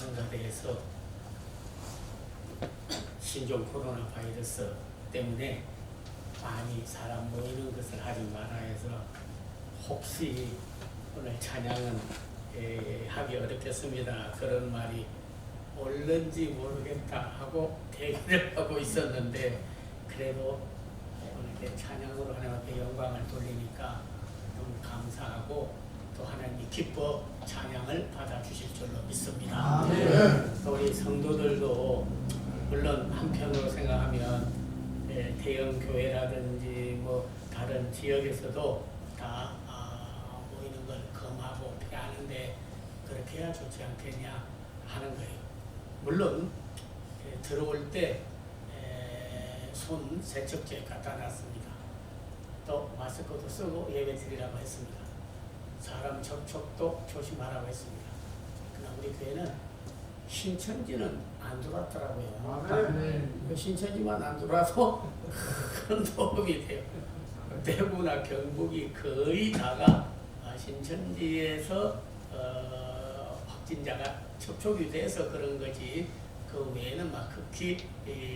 성가대에서 신종 코로나 바이러스 때문에 많이 사람 모이는 것을 하지 말아 해서 혹시 오늘 찬양은 하기 어렵겠습니다. 그런 말이 옳는지 모르겠다 하고 대기를 하고 있었는데 그래도 오늘 찬양으로 하나님 앞에 영광을 돌리니까 너무 감사하고 또 하나님이 기뻐 찬양을 받아주실 줄로 믿습니다. 또 우리 성도들도 물론 한편으로 생각하면 대형 교회라든지 뭐 다른 지역에서도 다 모이는 걸 금하고 피하는데 그렇게 해야 좋지 않겠냐 하는 거예요. 물론 들어올 때 손 세척제 갖다 놨습니다. 또 마스크도 쓰고 예배 드리라고 했습니다. 사람 접촉도 조심하라고 했습니다. 그러나 우리 교회는 신천지는 안 들어왔더라고요. 신천지만 안 들어와서 큰 도움이 돼요. 대구나 경북이 거의 다가 신천지에서 확진자가 접촉이 돼서 그런 거지 그 외에는 막 극히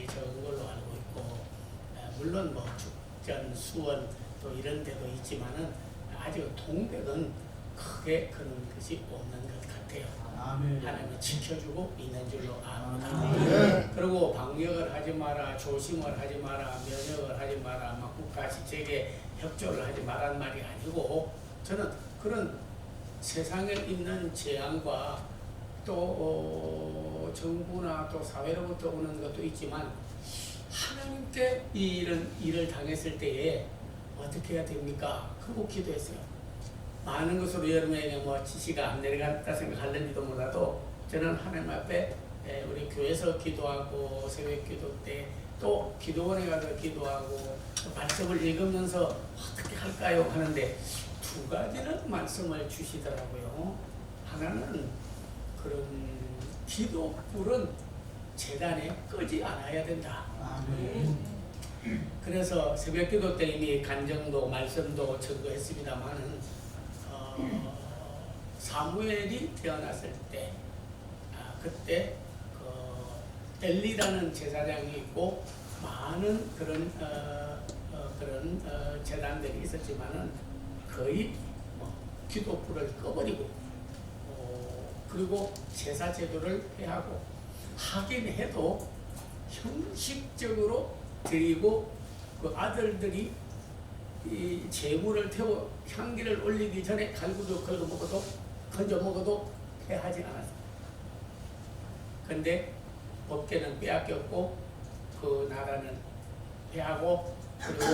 적은 걸로 알고 있고 물론 뭐 죽전, 수원 또 이런 데도 있지만은 아직 동백은 크게 그런 것이 없는 것 같아요. 하나님이 지켜주고 있는 줄로 압니다. 그리고 방역을 하지 마라, 조심을 하지 마라, 면역을 하지 마라, 막 국가 지책에 협조를 하지 말란 말이 아니고 저는 그런 세상에 있는 재앙과 또 정부나 또 사회로부터 오는 것도 있지만 하나님께 이런 일을 당했을 때에 어떻게 해야 됩니까? 그거 기도했어요. 많은 것으로 여러분에게 뭐 지시가 안 내려갔다 생각할는지도 몰라도 저는 하나님 앞에 우리 교회에서 기도하고 새벽 기도 때 또 기도원에 가서 기도하고 말씀을 읽으면서 어떻게 할까요? 하는데 두 가지는 말씀을 주시더라고요. 하나는 그런 기도불은 재단에 끄지 않아야 된다. 그래서 새벽 기도 때 이미 간정도 말씀도 증거했습니다만은 사무엘이 태어났을 때 그때 엘리라는 제사장이 있고 많은 그런 재단들이 있었지만은 거의 기도불을 꺼버리고 그리고 제사 제도를 폐하고 하긴 해도 형식적으로 드리고 그 아들들이 이 제물을 태워 향기를 올리기 전에 갈구도 걸어 먹어도 건져 먹어도 폐하지 않았습니다. 근데 법계는 빼앗겼고 그 나라는 폐하고 그리고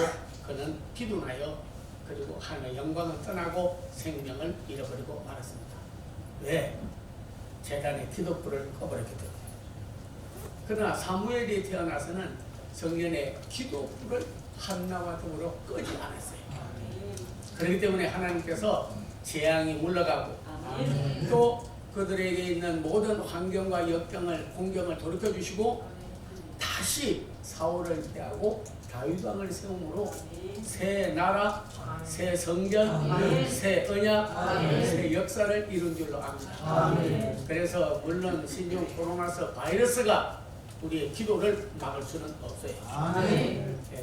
그는 기둔하여 그리고 하나님의 영광을 떠나고 생명을 잃어버리고 말았습니다. 왜? 제단의 기도불을 꺼버렸기 때문에. 그러나 사무엘이 태어나서는 성전의 기도불을 한나와 더불어 끄지 않았어요. 그렇기 때문에 하나님께서 재앙이 물러가고 또 그들에게 있는 모든 환경과 역경을 공경을 돌이켜주시고 다시 사울을 패하고 다윗왕을 세움으로 새 나라, 새 성전, 새 언약, 새 역사를 이룬 줄로 압니다. 그래서 물론 신종 코로나서 바이러스가 우리의 기도를 막을 수는 없어요.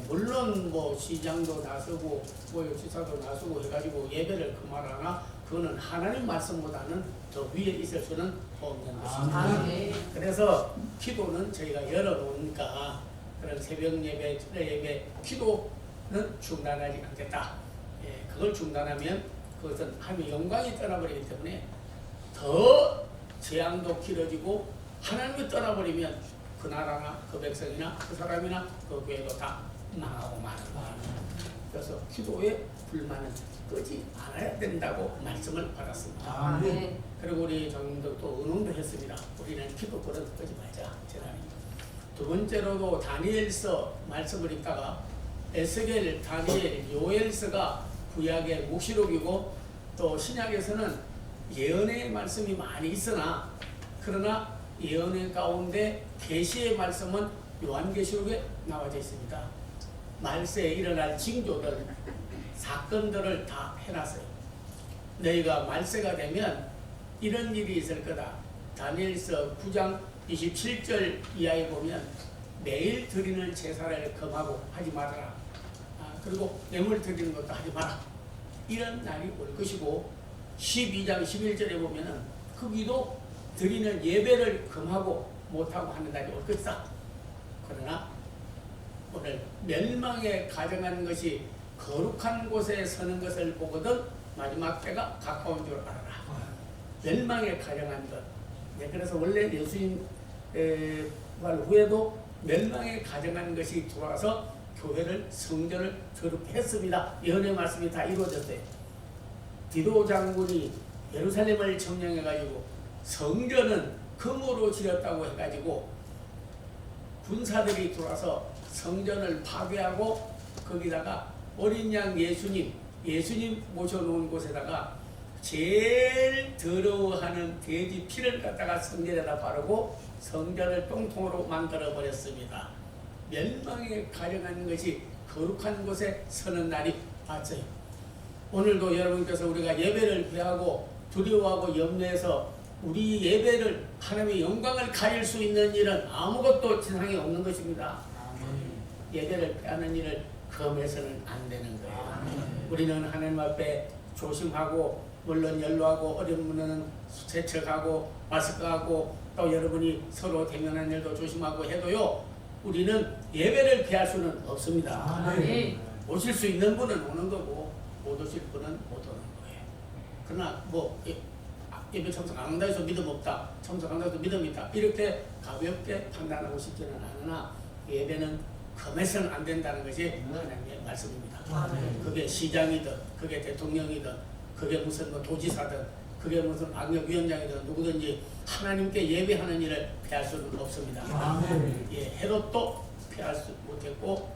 물론 뭐 시장도 나서고 지사도 나서고 해가지고 예배를 그만하나 그거는 하나님 말씀보다는 더 위에 있을 수는 없는 것입니다. 그래서 기도는 저희가 열어놓으니까 그런 새벽 예배, 저녁 예배, 기도는 중단하지 않겠다. 그걸 중단하면 그것은 하나님의 영광이 떠나버리기 때문에 더 재앙도 길어지고 하나님이 떠나버리면 그 나라나 그 백성이나 그 사람이나 그 교회도 다 망하고 마는 거예요. 그래서 기도의 불만은 끄지 않아야 된다고 말씀을 받았습니다. 그리고 우리 장로도 또 의논도 했습니다. 우리는 기도불은 끄지 말자. 두 번째로도 다니엘서 말씀을 읽다가 에스겔, 다니엘, 요엘서가 구약의 묵시록이고 또 신약에서는 예언의 말씀이 많이 있으나 그러나 예언의 가운데 계시의 말씀은 요한계시록에 나와져 있습니다. 말세에 일어날 징조들, 사건들을 다 해놨어요. 너희가 말세가 되면 이런 일이 있을 거다. 다니엘서 9장 27절 이하에 보면 매일 드리는 제사를 금하고 하지 말아라. 그리고 뇌물 드리는 것도 하지 마라. 이런 날이 올 것이고 12장 11절에 보면은 거기도 드리는 예배를 금하고 못하고 하는 날이 올 것이다. 그러나 오늘 멸망에 가정하는 것이 거룩한 곳에 서는 것을 보거든 마지막 때가 가까운 줄 알아라. 멸망에 가정한 것. 네, 그래서 원래 예수님 말 후에도 멸망에 가정하는 것이 돌아와서 교회를 성전을 더럽게 했습니다. 예언의 말씀이 다 이루어졌어요. 디도 장군이 예루살렘을 점령해가지고 성전은 금으로 지었다고 해가지고 군사들이 들어와서 성전을 파괴하고 거기다가 어린 양 예수님 모셔놓은 곳에다가 제일 더러워하는 돼지 피를 갖다가 성전에다 바르고 성전을 똥통으로 만들어 버렸습니다. 멸망에 가려가는 것이 거룩한 곳에 서는 날이 왔어요. 오늘도 여러분께서 우리가 예배를 피하고 두려워하고 염려해서 우리 예배를 하나님의 영광을 가릴 수 있는 일은 아무것도 세상에 없는 것입니다. 예배를 피하는 일을 금해서는 안 되는 거예요. 우리는 하나님 앞에 조심하고 물론 연로하고 어려운 분은 세척하고 마스크하고 또 여러분이 서로 대면하는 일도 조심하고 해도요, 우리는 예배를 피할 수는 없습니다. 오실 수 있는 분은 오는 거고 못 오실 분은 못 오는 거예요. 그러나 뭐 예배 참석 안 한다 해서 믿음 없다, 참석 안 한다 해서 믿음 있다, 이렇게 가볍게 판단하고 싶지는 않으나 예배는 금해서는 안 된다는 것이 하나님의 말씀입니다. 그게 시장이든 그게 대통령이든 그게 무슨 뭐 도지사든 그게 무슨 방역위원장이든 누구든지 하나님께 예배하는 일을 피할 수는 없습니다. 헤롯도 피할 수 못했고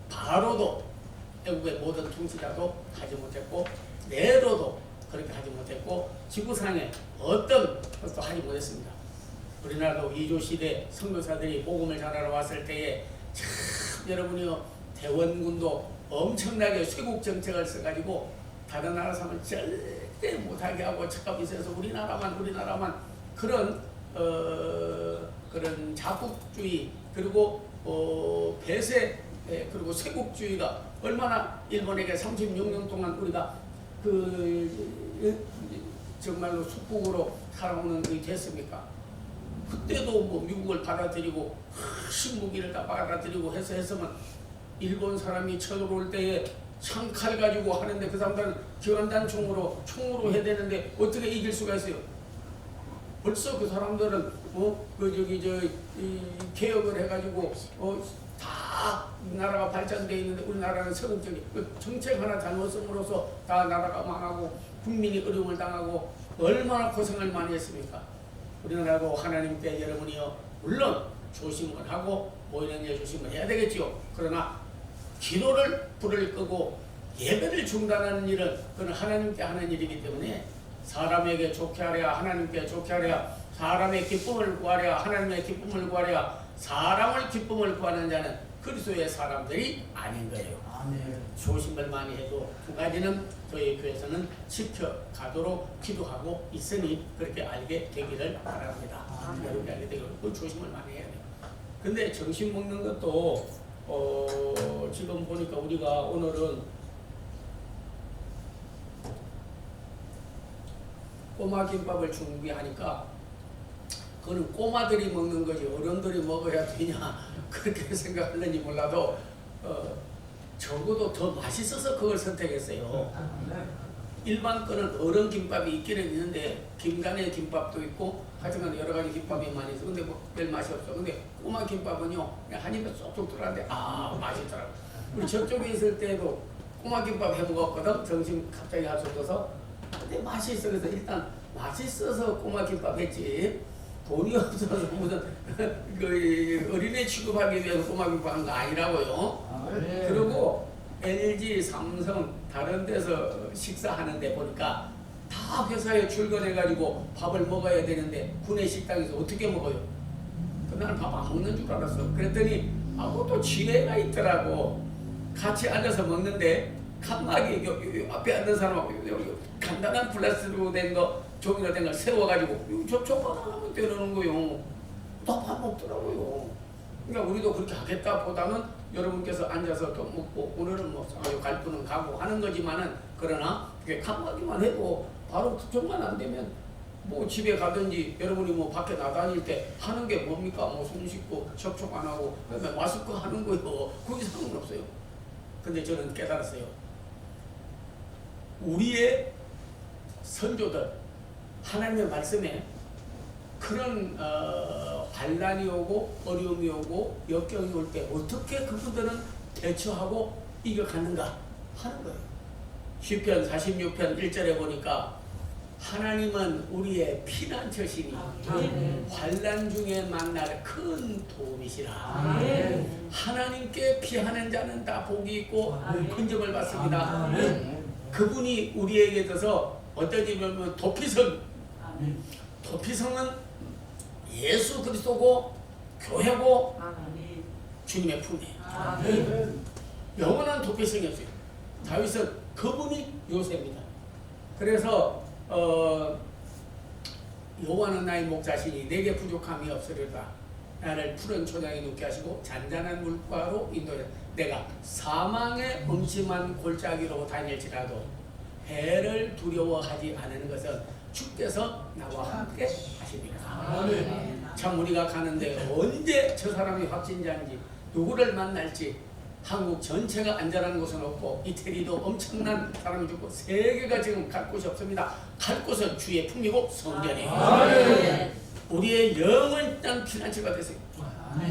바로도 애국의 모든 통치자도 하지 못했고 네로도 그렇게 하지 못했고 지구상에 어떤 것도 하지 못했습니다. 우리나라도 이조시대 선교사들이 복음을 전하러 왔을 때에 참 여러분이요, 대원군도 엄청나게 쇄국 정책을 써가지고 다른 나라 사람은 절대 못하게 하고 척값이 있어서 우리나라만 그런 그런 자국주의 그리고 배세 그리고 쇄국주의가 얼마나 일본에게 36년 동안 우리가 정말로 축복으로 살아오는 것이 됐습니까? 그때도 뭐 미국을 받아들이고 신무기를 다 받아들이고 했으면 일본 사람이 쳐들어올 때에 창칼 가지고 하는데 그 사람들은 기관단총으로 총으로 해야 되는데 어떻게 이길 수가 있어요? 벌써 그 사람들은 개혁을 해가지고 다 나라가 발전되어 있는데 우리나라는 서구적인 정책 하나 잘못함으로써 다 나라가 망하고 국민이 어려움을 당하고 얼마나 고생을 많이 했습니까? 우리나라도 하나님께 여러분이요, 물론 조심을 하고 모이는 일 조심을 해야 되겠지요. 그러나 기도를 불을 끄고 예배를 중단하는 일은 그건 하나님께 하는 일이기 때문에 사람에게 좋게 하랴 하나님께 좋게 하랴, 사람의 기쁨을 구하랴 하나님의 기쁨을 구하랴, 사람을 기쁨을 구하는 자는 그리스도의 사람들이 아닌 거예요. 조심을 많이 해도 두 가지는 저희 교회에서는 지켜가도록 기도하고 있으니 그렇게 알게 되기를 바랍니다. 여러분이 알게 되기를 그 조심을 많이 해야 돼요. 근데 점심 먹는 것도 지금 보니까 우리가 오늘은 꼬마 김밥을 준비하니까 그거는 꼬마들이 먹는 거지 어른들이 먹어야 되냐 그렇게 생각하는지 몰라도 적어도 더 맛있어서 그걸 선택했어요. 일반 거는 어른 김밥이 있기는 있는데 김간의 김밥도 있고 하여튼 여러 가지 김밥이 많이 있어. 근데 뭐 별 맛이 없어. 근데 꼬마 김밥은요 그냥 한 입에 쏙쏙 들어가는데 맛있더라고. 우리 저쪽에 있을 때도 꼬마 김밥 해 먹었거든. 점심 갑자기 할 수 없어서. 근데 맛이 있어. 그래서 일단 맛있어서 꼬마 김밥 했지. 돈이 없어서 무슨 그 어린애 취급하기 위해서 꼬마 김밥 한 거 아니라고요. 그리고 LG, 삼성 다른 데서 식사하는데 보니까 다 회사에 출근해가지고 밥을 먹어야 되는데 구내 식당에서 어떻게 먹어요? 나는 밥 안 먹는 줄 알았어. 그랬더니 그것도 지혜가 있더라고. 같이 앉아서 먹는데 칸막이 앞에 앉은 사람하고 간단한 플라스틱으로 된 거 종이가 된 걸 세워가지고 접촉하면 때리는 거요. 또 밥 먹더라고요. 그러니까 우리도 그렇게 하겠다 보다는 여러분께서 앉아서 또 먹고 오늘은 뭐 갈 분은 가고 하는 거지만은 그러나 그게 가기만 해도 바로 접촉만 안 되면 뭐 집에 가든지 여러분이 뭐 밖에 나다닐 때 하는 게 뭡니까? 뭐 손 씻고 접촉 안 하고 그다음에 마스크 하는 거요. 그게 상관없어요. 근데 저는 깨달았어요. 우리의 선조들 하나님의 말씀에 그런 반란이 오고 어려움이 오고 역경이 올 때 어떻게 그분들은 대처하고 이겨가는가 하는 거예요. 시편 46편 1절에 보니까 하나님은 우리의 피난처시니 환난 중에 만날 큰 도움이시라. 하나님께 피하는 자는 다 복이 있고 근점을 받습니다. 그분이 우리에게 있어서 어떤 의미면 도피성, 도피성은 예수 그리스도고 교회고 주님의 품이에요. 영원한 도피성이 없어요. 다윗은 그분이 요새입니다. 그래서 여호와는 나의 목자시니 내게 부족함이 없으리로다. 나를 푸른 초장에 눕게 하시고 잔잔한 물가로 인도해. 내가 사망의 음침한 골짜기로 다닐지라도 해를 두려워하지 않는 것은 주께서 나와 함께 하십니다. 참 우리가 가는데 언제 저 사람이 확진자인지 누구를 만날지 한국 전체가 안전한 곳은 없고 이태리도 엄청난 사람이 죽고 세계가 지금 갈 곳이 없습니다. 갈 곳은 주의 품이고 성전이에요. 우리의 영원한 피난처가 되세요.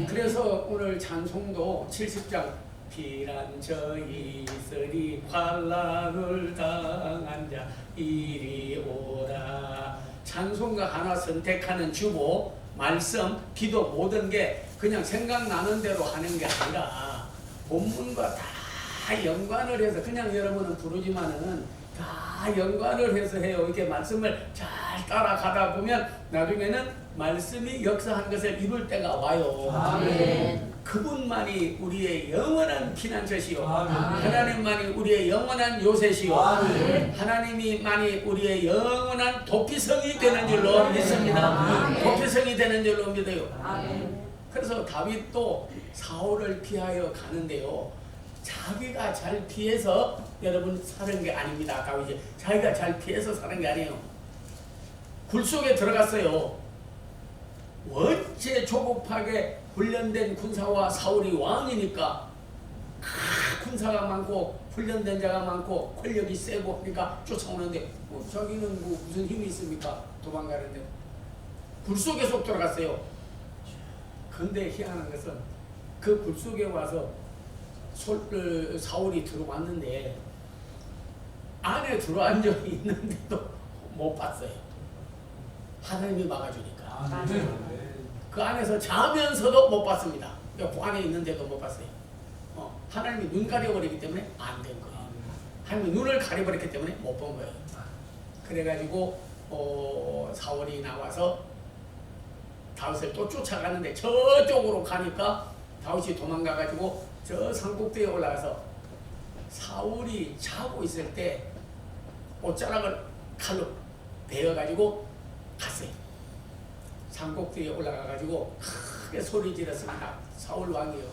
그래서 오늘 찬송도 70장 피난처 있으리 환난을 당한 자 이리 오라. 찬송가 하나 선택하는 주보 말씀 기도 모든 게 그냥 생각나는 대로 하는 게 아니라 본문과 다 연관을 해서 그냥 여러분은 부르지만은 다 연관을 해서 해요. 이렇게 말씀을 잘 따라가다 보면 나중에는 말씀이 역사하는 것을 이룰 때가 와요. 아멘. 그분만이 우리의 영원한 피난처시요. 하나님만이 우리의 영원한 요새시요. 하나님이만이 우리의 영원한 도피성이 되는 줄로 믿습니다. 도피성이 되는 줄로 믿어요. 그래서 다윗도 사울을 피하여 가는데요. 자기가 잘 피해서 여러분 사는 게 아닙니다. 다윗이 자기가 잘 피해서 사는 게 아니에요. 굴 속에 들어갔어요. 원체 조급하게 훈련된 군사와 사울이 왕이니까 군사가 많고 훈련된 자가 많고 권력이 세고 그러니까 쫓아오는데 자기는 뭐 무슨 힘이 있습니까? 도망가는데 굴 속에 쏙 들어갔어요. 근데 희한한 것은 그 굴 속에 와서 사울이 들어왔는데 안에 들어앉아 있는데도 못 봤어요. 하나님이 막아주니까. 그 안에서 자면서도 못 봤습니다. 그 안에 있는데도 못 봤어요. 하나님이 눈 가려버리기 때문에 안 된 거예요. 하나님이 눈을 가려버렸기 때문에 못 본 거예요. 그래가지고 사울이 나와서 다윗을 또 쫓아가는데 저쪽으로 가니까 다윗이 도망가가지고 저 산꼭대기에 올라가서 사울이 자고 있을 때 옷자락을 칼로 베어가지고 갔어요. 산꼭대기에 올라가가지고 크게 소리 질렀습니다. 사울 왕이요,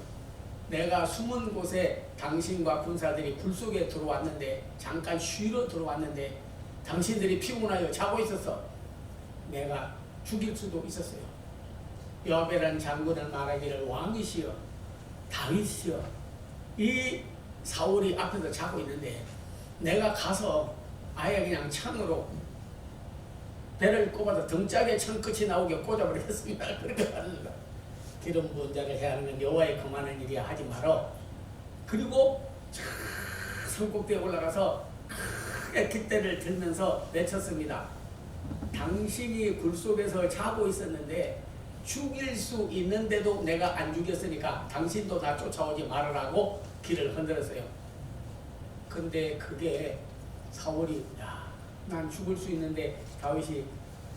내가 숨은 곳에 당신과 군사들이 굴 속에 들어왔는데 잠깐 쉬러 들어왔는데 당신들이 피곤하여 자고 있었어. 내가 죽일 수도 있었어요. 요압이라는 장군은 말하기를 왕이시여 다윗이여 이 사울이 앞에서 자고 있는데 내가 가서 아예 그냥 창으로 배를 꼽아서 등짝에 창끝이 나오게 꽂아버리겠습니다. 그렇게 하는 거야. 기름 부은 자를 해하는 건 여호와의 금하는 일이야 하지 말어. 그리고 산꼭대에 올라가서 크게 깃대를 들면서 외쳤습니다. 당신이 굴 속에서 자고 있었는데 죽일 수 있는데도 내가 안 죽였으니까 당신도 나 쫓아오지 말으라고 길을 흔들었어요. 근데 그게 사울이 난 죽을 수 있는데 다윗이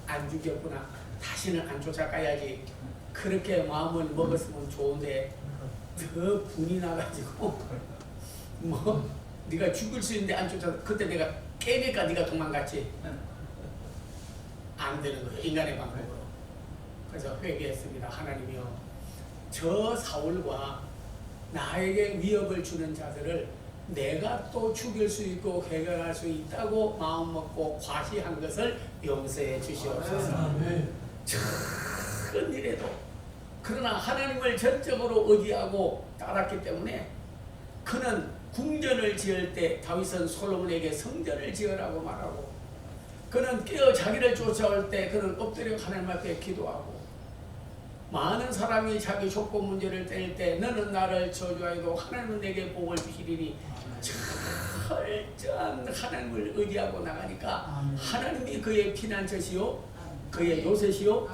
안 죽였구나. 다시는 안 쫓아가야지. 그렇게 마음을 먹었으면 좋은데 더 분이 나가지고 뭐 네가 죽을 수 있는데 안 쫓아가. 그때 내가 깨니까 네가 도망갔지. 안 되는 거예요. 인간의 방법으로. 그래서 회개했습니다. 하나님이요, 저 사울과 나에게 위협을 주는 자들을 내가 또 죽일 수 있고 해결할 수 있다고 마음먹고 과시한 것을 용서해 주시옵소서. 큰 일에도 그러나 하나님을 전적으로 의지하고 따랐기 때문에 그는 궁전을 지을 때 다윗은 솔로몬에게 성전을 지으라고 말하고, 그는 깨어 자기를 쫓아올 때 그는 엎드려 하나님 앞에 기도하고, 많은 사람이 자기 족보 문제를 뗄 때 너는 나를 저주하여도 하나님은 내게 복을 주시리니 철저한 하나님을 의지하고 나가니까 하나님이 그의 피난처시요 그의 요새시요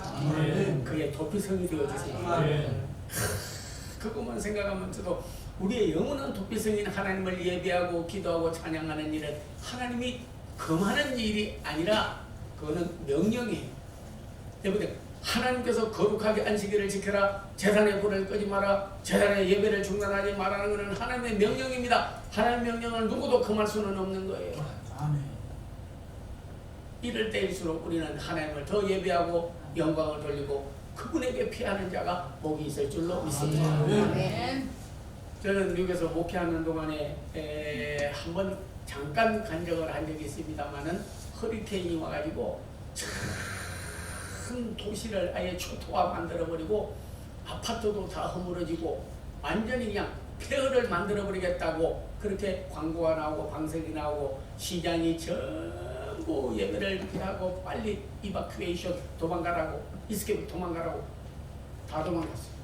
그의 도피성이 되어주십니다. 그것만 생각하면 저도 우리의 영원한 도피성인 하나님을 예배하고 기도하고 찬양하는 일은 하나님이 금하는 일이 아니라 그거는 명령이에요. 여러분, 하나님께서 거룩하게 안식일을 지켜라, 제단의 불을 끄지 마라, 제단의 예배를 중단하지 말라는 것은 하나님의 명령입니다. 하나님의 명령을 누구도 금할 수는 없는 거예요. 이럴 때일수록 우리는 하나님을 더 예배하고 영광을 돌리고 그분에게 피하는 자가 복이 있을 줄로 믿습니다. 저는 미국에서 목회하는 동안에 한번 잠깐 간 적을 한 적이 있습니다만은 허리케인이 와가지고 큰 도시를 아예 초토화 만들어버리고 아파트도 다 허물어지고 완전히 그냥 폐허를 만들어버리겠다고 그렇게 광고가 나오고 방송이 나오고 시장이 전부 예배를 피하고 빨리 이바큐에이션 도망가라고, 이스케이프 도망가라고 다 도망갔어요.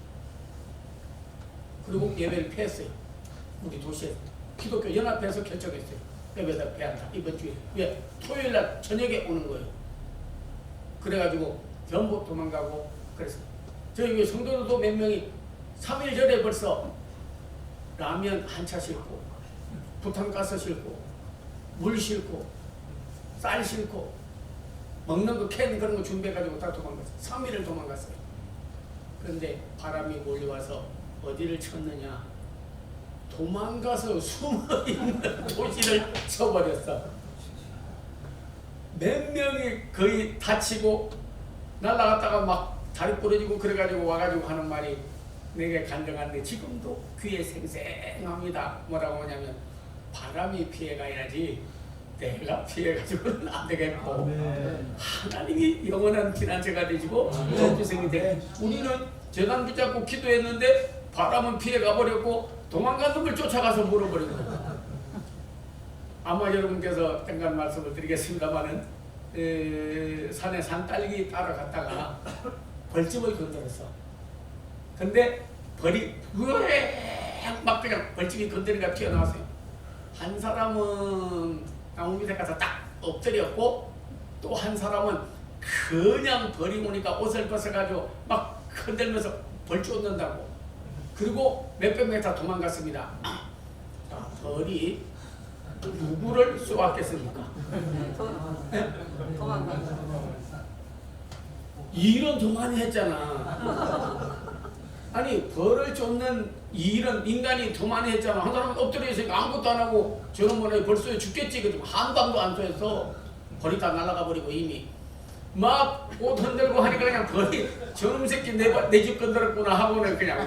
그리고 예배를 폐했어요. 우리 도시에서 기독교 연합회에서 결정했어요. 예배를 폐한다 이번 주에. 왜? 토요일날 저녁에 오는 거예요. 그래가지고 전부 도망가고 그래서 저희 성도들도 몇 명이 3일 전에 벌써 라면 한 차 싣고 부탄가스 싣고 물 싣고 쌀 싣고 먹는 거 캔 그런 거 준비해가지고 다 도망갔어요. 3일을 도망갔어요. 그런데 바람이 몰려와서 어디를 쳤느냐, 도망가서 숨어있는 도시를 쳐버렸어. 몇 명이 거의 다치고 날아갔다가 막 다리 부러지고 그래가지고 와가지고 하는 말이 내게 간증하는데 지금도 귀에 생생합니다. 뭐라고 하냐면 바람이 피해가야지 내가 피해가지고는 안 되겠고 하나님이 영원한 피난처가 되시고 도피성이 되고 우리는 재단 붙잡고 기도했는데 바람은 피해가 버렸고 도망간 놈을 쫓아가서 물어버리고. 아마 여러분께서 잠깐 말씀을 드리겠습니다만은 산에 산딸기 따라갔다가 벌집을 건드렸어. 근데 벌이 막 그냥 벌집이 건드리니까 튀어나왔어요. 한 사람은 나무 밑에 가서 딱 엎드렸고 또 한 사람은 그냥 벌이 오니까 옷을 벗어가지고 막 흔들면서 벌 쫓는다고. 그리고 몇백 메타 도망갔습니다. 자, 벌이 누구를 쏘았겠습니까? 일은 더 많이 했잖아. 아니 벌을 쫓는 일은 인간이 더 많이 했잖아. 한 사람은 엎드려 있으니까 아무것도 안 하고 저런 거는 벌써 죽겠지. 그죠? 한 방도 안 쏘였어. 벌이 다 날아가 버리고 이미 막 옷 흔들고 하니까 그냥 벌이 저놈 새끼 내 집 건드렸구나 하고는 그냥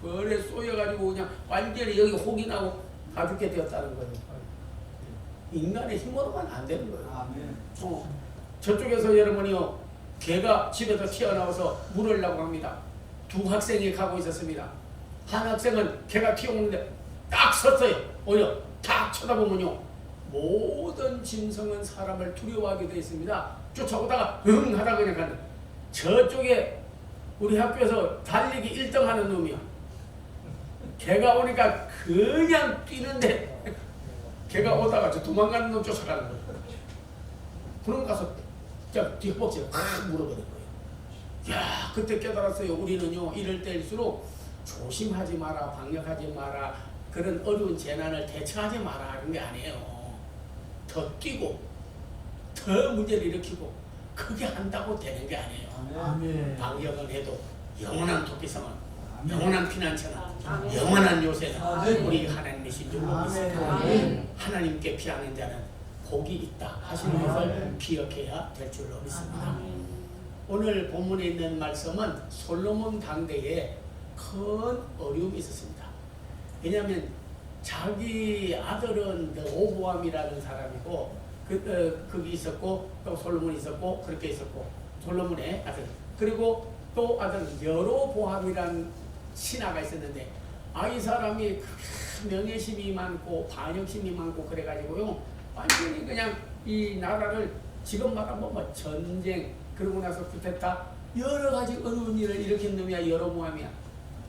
벌에 쏘여가지고 그냥 완전히 여기 혹이 나고 다 죽게 되었다는 거예요. 인간의 힘으로만 안 되는 거예요. 저쪽에서 여러분이요, 개가 집에서 튀어나와서 물으려고 합니다. 두 학생이 가고 있었습니다. 한 학생은 개가 튀어오는데 딱 섰어요. 오히려 딱 쳐다보면요, 모든 짐승은 사람을 두려워하게 되어 있습니다. 쫓아오다가 응 하다 그냥 가는. 저쪽에 우리 학교에서 달리기 1등 하는 놈이야. 개가 오니까 그냥 뛰는데 개가 오다가 저 도망가는 놈 쫓아가는 거예요. 그럼 가서 뒷벅지를 확 물어버린 거예요. 야, 그때 깨달았어요. 우리는요, 이럴 때일수록 조심하지 마라, 방역하지 마라, 그런 어려운 재난을 대처하지 마라 하는 게 아니에요. 더 뛰고 더 문제를 일으키고 그게 한다고 되는 게 아니에요. 아멘. 방역은 해도 영원한 도피성은, 영원한 피난처는, 영원한 요새는 우리 하나님이신 줄 믿습니다. 하나님께 피하는 자는 복이 있다 하시는 것을 기억해야 될 줄로 믿습니다. 오늘 본문에 있는 말씀은 솔로몬 당대에 큰 어려움이 있었습니다. 왜냐하면 자기 아들은 르호보암이라는 사람이고 그게 있었고 또 솔로몬이 있었고 그렇게 있었고 솔로몬의 아들 그리고 또 아들 여로보암이라는 신하가 있었는데 이 사람이 명예심이 많고 반역심이 많고 그래가지고요 완전히 그냥 이 나라를 지금 말하면 뭐 전쟁 그러고 나서 쿠데타 여러 가지 어려운 일을 일으킨 놈이야 여로보암이야.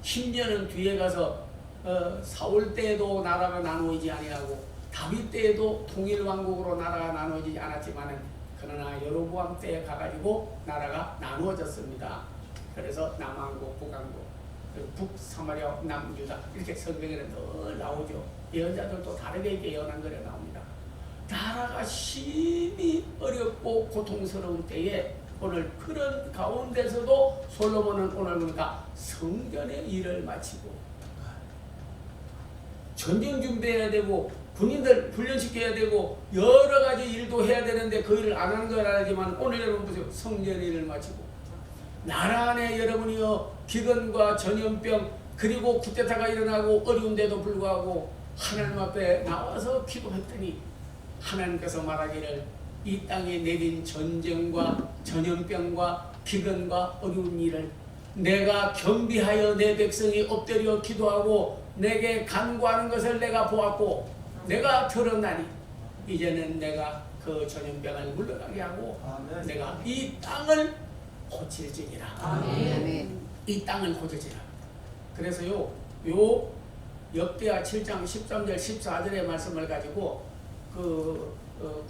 심지어는 뒤에 가서 사울 때에도 나라가 나누어지지 아니하고 다윗 때에도 통일 왕국으로 나라가 나누어지지 않았지만은 그러나 여로보암 때에 가가지고 나라가 나누어졌습니다. 그래서 남왕국, 북왕국, 북사마리아, 남유다 이렇게 성경에는 늘 나오죠. 예언자들도 다르게 예언한 거에 나옵니다. 나라가 심히 어렵고 고통스러운 때에 오늘 그런 가운데서도 솔로몬은 오늘 보니까 성전의 일을 마치고 전쟁 준비해야 되고 군인들 훈련시켜야 되고 여러 가지 일도 해야 되는데 그 일을 안 하는 건 아니지만 오늘 여러분 보세요. 성전의 일을 마치고 나라 안에 여러분이요 기근과 전염병 그리고 쿠데타가 일어나고 어려운데도 불구하고 하나님 앞에 나와서 기도했더니 하나님께서 말하기를 이 땅에 내린 전쟁과 전염병과 기근과 어려운 일을 내가 겸비하여 내 백성이 엎드려 기도하고 내게 간구하는 것을 내가 보았고 내가 들었나니 이제는 내가 그 전염병을 물러가게 하고 내가 이 땅을 고칠지니라. 이 땅을 고칠지니라. 그래서요 요 역대하 7장 13절 14절의 말씀을 가지고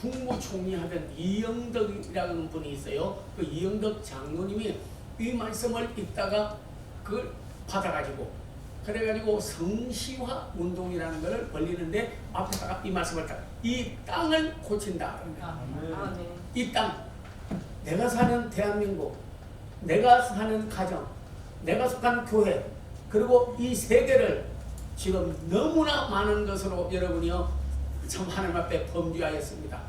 국무총리 하던 이영덕이라는 분이 있어요. 그 이영덕 장로님이 이 말씀을 읽다가 그걸 받아가지고 그래가지고 성시화 운동이라는 것을 벌리는데 앞에다가 이 말씀을 딱 이 땅을 고친다. 이 땅 내가 사는 대한민국 내가 사는 가정 내가 속한 교회 그리고 이 세계를 지금 너무나 많은 것으로 여러분이요 참 하나님 앞에 범죄하였습니다.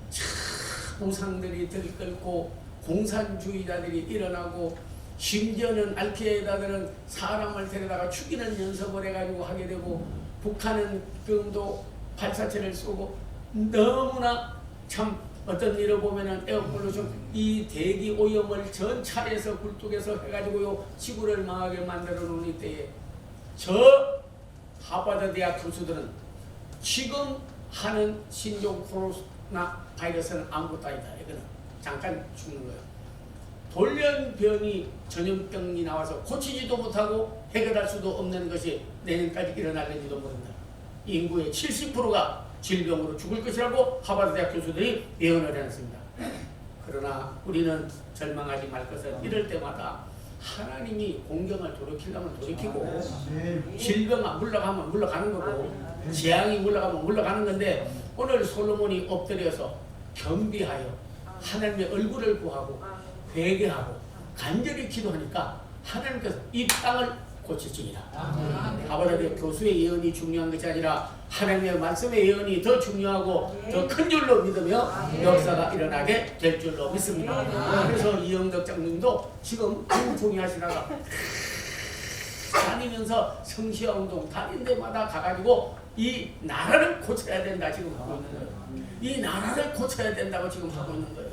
참 우상들이 들끓고 공산주의자들이 일어나고 심지어는 알케이다들은 사람을 데려다가 죽이는 연습을 해가지고 하게 되고 북한은 지금도 발사체를 쏘고 너무나 참 어떤 일을 보면은 에어폴루션 이 대기 오염을 전 차례에서 굴뚝에서 해가지고요 지구를 망하게 만들어 놓은 때에 저 하버드 대학 교수들은 지금 하는 신종 코로나 바이러스는 아무것도 아니다. 이거는 잠깐 죽는 거예요. 돌연변이 전염병이 나와서 고치지도 못하고 해결할 수도 없는 것이 내년까지 일어날는지도 모른다. 인구의 70%가 질병으로 죽을 것이라고 하버드 대학 교수들이 예언을 해놨습니다. 그러나 우리는 절망하지 말 것은 이럴 때마다 하나님이 공경을 돌이키려면 돌이키고 질병아 물러가면 물러가는 거고 재앙이 물러가면 물러가는 건데 오늘 솔로몬이 엎드려서 겸비하여 하나님의 얼굴을 구하고 회개하고 간절히 기도하니까 하나님께서 이 땅을 고치시리라. 하버드 교수의 예언이 중요한 것이 아니라 하나님의 말씀의 예언이 더 중요하고 더 큰 줄로 믿으며 역사가 일어나게 될 줄로 믿습니다. 그래서 이영덕 장로님도 지금 종이 하시다가 다니면서 성시화 운동 다닌 데마다 가가지고 이 나라를 고쳐야 된다 지금 하고 있는 거예요. 이 나라를 고쳐야 된다고 지금 하고 있는 거예요.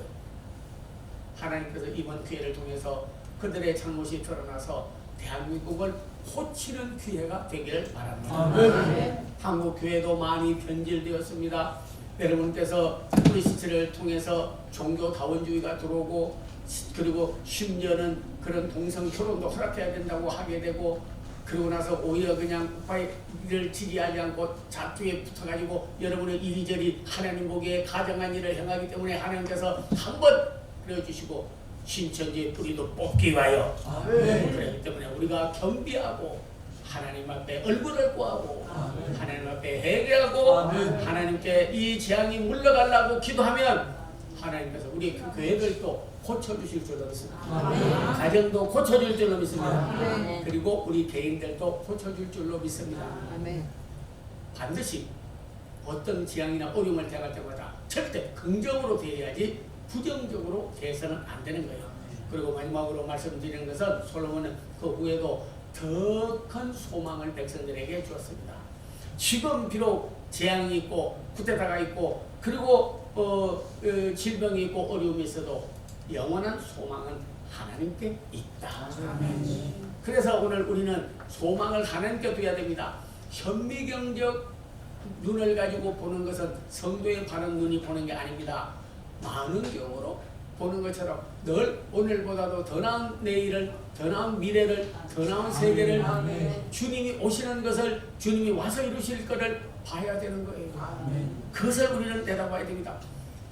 하나님께서 이번 기회를 통해서 그들의 잘못이 드러나서 대한민국을 고치는 기회가 되기를 바랍니다. 한국 교회도 많이 변질되었습니다. 여러분께서 크리스트를 통해서 종교다원주의가 들어오고 그리고 심지어는 그런 동성 결혼도 허락해야 된다고 하게 되고 그러고 나서 오히려 그냥 오빠를 지지하지 않고 자투에 붙어가지고 여러분의 이리저리 하나님 보기에 가정한 일을 행하기 때문에 하나님께서 한번 그려주시고 신천지의 뿌리도 뽑기 위하여 그렇기 때문에 우리가 겸비하고 하나님 앞에 얼굴을 구하고 하나님 앞에 회개하고 하나님께 이 재앙이 물러가려고 기도하면 하나님께서 우리 그 교회들도 고쳐주실 줄로 믿습니다. 가정도 고쳐줄 줄로 믿습니다. 그리고 우리 개인들도 고쳐줄 줄로 믿습니다. 반드시 어떤 재앙이나 어려움을 당할 때마다 절대 긍정으로 대해야지 부정적으로 대해서는 안 되는 거예요. 그리고 마지막으로 말씀드리는 것은 솔로몬은 그 후에도 더 큰 소망을 백성들에게 주었습니다. 지금 비록 재앙이 있고 쿠데타가 있고 그리고 질병이 있고 어려움이 있어도 영원한 소망은 하나님께 있다. 그래서 오늘 우리는 소망을 하나님께 둬야 됩니다. 현미경적 눈을 가지고 보는 것은 성도의 바른 눈이 보는 게 아닙니다. 만원경으로 보는 것처럼 늘 오늘보다도 더 나은 내일을, 더 나은 미래를, 더 나은 세계를 주님이 오시는 것을, 주님이 와서 이루실 것을 봐야 되는 거예요. 그것을 우리는 내다봐야 됩니다.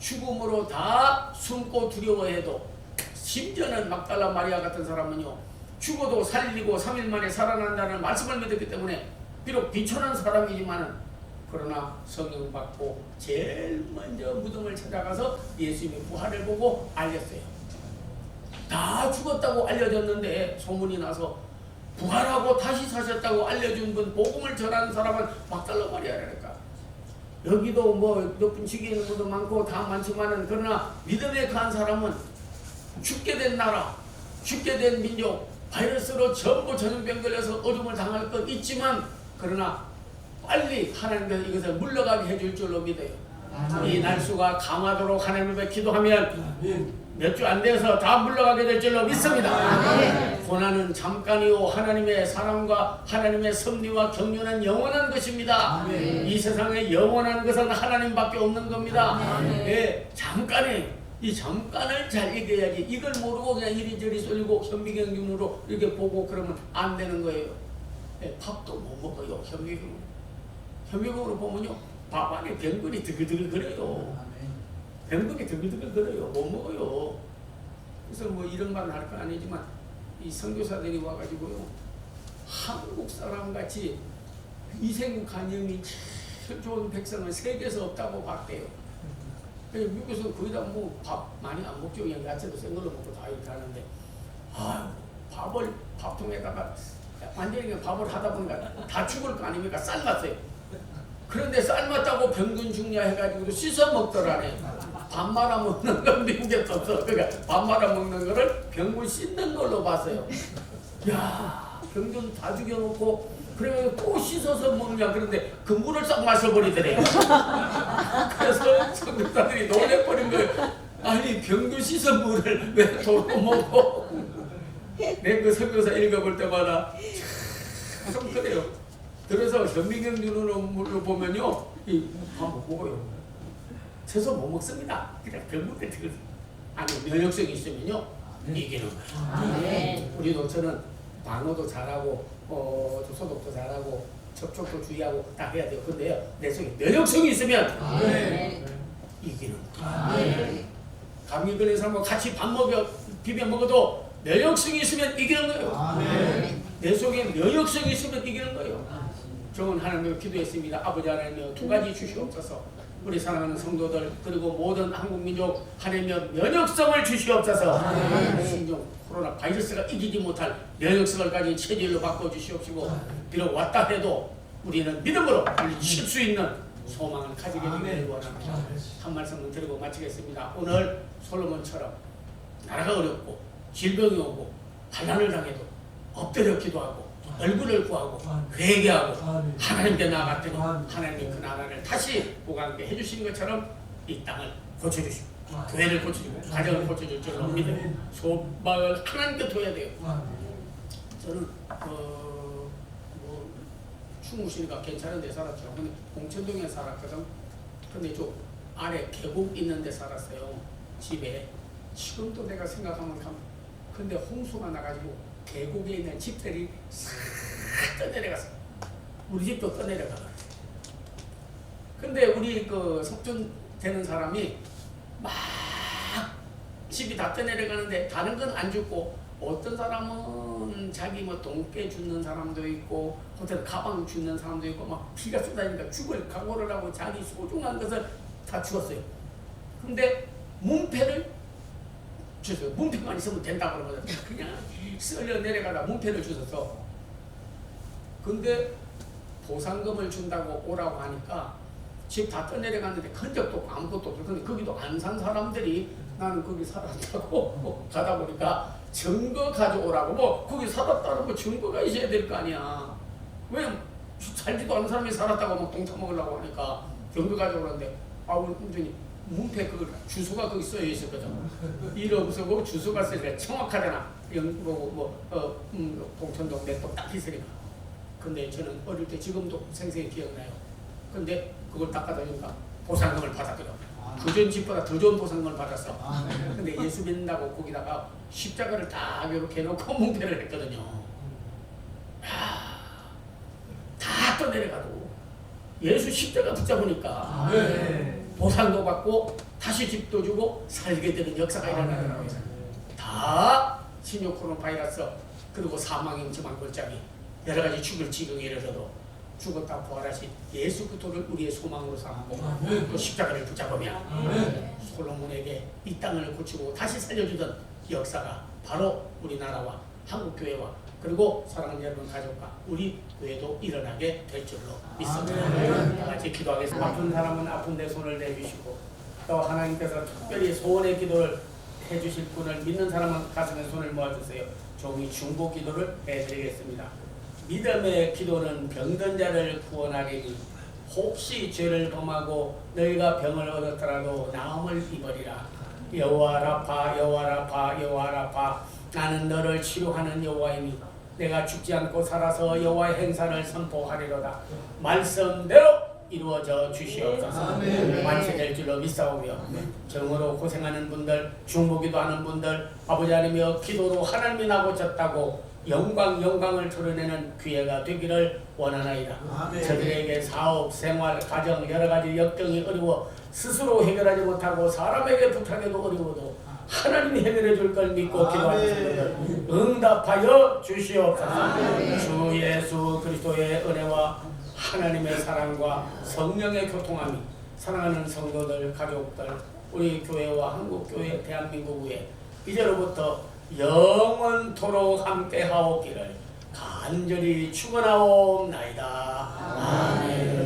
죽음으로 다 숨고 두려워해도, 심지어는 막달라 마리아 같은 사람은요, 죽어도 살리고 3일 만에 살아난다는 말씀을 믿었기 때문에 비록 비천한 사람이지만은 그러나 성령 받고 제일 먼저 무덤을 찾아가서 예수님의 부활을 보고 알렸어요. 다 죽었다고 알려졌는데 소문이 나서 부활하고 다시 사셨다고 알려준 분, 복음을 전하는 사람은 막달라 마리아라니까. 여기도 뭐 몇 분 죽이는 분도 많고 다 많지만은, 그러나 믿음에 강한 사람은 죽게 된 나라, 죽게 된 민족, 바이러스로 전부 전염병 걸려서 어려움을 당할 것 있지만, 그러나 빨리 하나님께서 이것을 물러가게 해줄 줄로 믿어요. 이 날수가 강하도록 하나님 앞에 기도하면 몇 주 안 돼서 다 물러가게 될 줄로 믿습니다. 고난은 잠깐이요 하나님의 사랑과 하나님의 섭리와 격려는 영원한 것입니다. 이 세상에 영원한 것은 하나님밖에 없는 겁니다. 예, 잠깐에 이 잠깐을 잘 이겨야지, 이걸 모르고 그냥 이리저리 쏠리고 현미경으로 이렇게 보고 그러면 안 되는 거예요. 예, 밥도 못 먹어요. 현미경으로 보면요, 밥 안에 병근이 드글드글 거려요. 병근이 드글드글 거려요. 못 먹어요. 그래서 뭐 이런 말을 할 건 아니지만 이 선교사들이 와가지고요, 한국 사람 같이 위생 간염이 제일 좋은 백성은 세계에서 없다고 봤대요. 미국에서 거의 다 뭐 밥 많이 안 먹죠. 그냥 야채도 생 걸로 먹고 다 이렇게 하는데, 밥을 밥통에다가 완전히 그냥 밥을 하다 보니까 다 죽을 거 아닙니까? 삶았어요. 그런데 삶았다고 병균 중냐 해가지고 씻어 먹더라네. 밥 말아 먹는 건 미국에서 없어. 그러니까 밥 말아 먹는 거를 병균 씻는 걸로 봤어요. 야, 병균 다 죽여놓고 그래서 또 씻어서 먹냐. 그런데 그 물을 싹 마셔버리더래요. 그래서 선교사들이 놀래버린 거예요. 아니, 병균 씻은 물을 왜 도로 먹어? 내 그 선교사 읽어볼 때마다 참 그래요. 그래서 현미경 눈으로 보면요, 밥 못 먹어요. 채소 못 먹습니다. 그냥 병균에 들어. 아니, 면역성이 있으면요, 이기는 거예요. 우리 노처는 방어도 잘하고, 소독도 잘하고, 접촉도 주의하고 다 해야 돼요. 근데요, 내 속에 면역성이 있으면 이기는 거예요. 감기 걸린 사람과 같이 밥 비벼 먹어도 면역성이 있으면 이기는 거예요. 내 속에 면역성이 있으면 이기는 거예요. 저는 하나님께 기도했습니다. 아버지 하나님, 두 가지 주시옵소서. 우리 사랑하는 성도들 그리고 모든 한국 민족 하나님의 면역성을 주시옵소서. 신종 코로나 바이러스가 이기지 못할 면역성을 가진 체질로 바꿔 주시옵시고, 비록 왔다 해도 우리는 믿음으로 물리칠 수 있는 소망을 가지게 되기를 원합니다. 한 말씀을 드리고 마치겠습니다. 오늘 솔로몬처럼 나라가 어렵고 질병이 오고 반란을 당해도 엎드려 기도하고 얼굴을 구하고 회개하고 하나님께 나아갔더니 하나님이 그 나라를 다시 보강하게 해주신 것처럼 이 땅을 고쳐주시고 교회를 고쳐주고 가정을 고쳐줄 줄로 믿어요. 소망을 하나님께 둬야 돼요. 저는 충무시니까 괜찮은 데 살았죠. 근데 공천동에 살았거든. 근데 좀 아래 계곡 있는 데 살았어요. 집에. 지금도 내가 생각하면 근데 홍수가 나가지고 계곡에 있는 집들이 싹 떠내려갔어. 우리 집도 떠내려가. 근데 우리 그 석준 되는 사람이 막 집이 다 떠내려가는데 다른 건 안 죽고, 어떤 사람은 자기 뭐 동께 죽는 사람도 있고 호텔 가방 죽는 사람도 있고 막 피가 쏟아지니까 죽을 각오를 하고 자기 소중한 것을 다 죽었어요. 근데 문패를 주세요. 문패만 있으면 된다고 그러거든. 그냥 쓸려 내려가다 문패를 주셔서, 근데 보상금을 준다고 오라고 하니까 집 다 떠내려갔는데 흔적도 없고 아무것도 없어. 근데 거기도 안 산 사람들이 나는 거기 살았다고 가다 보니까 증거 가져오라고. 뭐 거기 살았다는 뭐 증거가 있어야 될 거 아니야. 왜 살지도 않은 사람이 살았다고 막 동타 먹으려고 하니까 증거 가져오는데 완전히 문패 그 주소가 거기 써져 있었거든. 일 없어고 주소가 써져 정확하잖아. 봉천동 몇 동 딱 있으니까. 근데 저는 어릴 때 지금도 생생히 기억나요. 근데 그걸 딱 갖다 주니까 보상금을 받았거든. 그전 집보다 더 좋은 보상금을 받았어. 근데 예수 믿는다고 거기다가 십자가를 딱 이렇게 해놓고 뭉태를 했거든요. 다 떠내려가도 예수 십자가 붙잡으니까 보상도 받고 다시 집도 주고 살게 되는 역사가 일어나더라고요. 다 신종 바이러스 그리고 사망의 음침한 골짜기 여러 가지 죽을 지경에 이르러도 죽었다 부활하신 예수 그리스도를 우리의 소망으로 삼고 또 십자가를 붙잡으며 솔로몬에게 이 땅을 고치고 다시 살려주던 역사가 바로 우리나라와 한국교회와 그리고 사랑하는 여러분 가족과 우리 교회도 일어나게 될 줄로 믿습니다. 다 같이 기도하겠습니다. 아픈 사람은 아픈 데 손을 내주시고 또 하나님께서 특별히 소원의 기도를 해주실 분을 믿는 사람은 가슴에 손을 모아주세요. 종이 중보 기도를 해드리겠습니다. 믿음의 기도는 병든 자를 구원하리니 혹시 죄를 범하고 너희가 병을 얻었더라도 나음을 입으리라. 여호와 라파 여호와 라파 여호와 라파 나는 너를 치료하는 여호와이니 내가 죽지 않고 살아서 여호와의 행사를 선포하리로다. 말씀대로 이루어져 주시옵소서. 완치될 줄로 믿사오며 정으로 고생하는 분들 중보기도 하는 분들 아버지 하나님이여 기도로 하나님이 나 고쳤다고 영광을 드러내는 기회가 되기를 원하나이다. 저들에게 사업, 생활, 가정 여러 가지 역경이 어려워 스스로 해결하지 못하고 사람에게 부탁해도 어려워도 하나님이 해결해 줄 걸 믿고 기도하는 분들 응답하여 주시옵소서. 주 예수 그리스도의 은혜와 하나님의 사랑과 성령의 교통함이 사랑하는 성도들, 가족들, 우리 교회와 한국교회, 대한민국에 이제로부터 영원토록 함께하옵기를 간절히 축원하옵나이다. 아멘.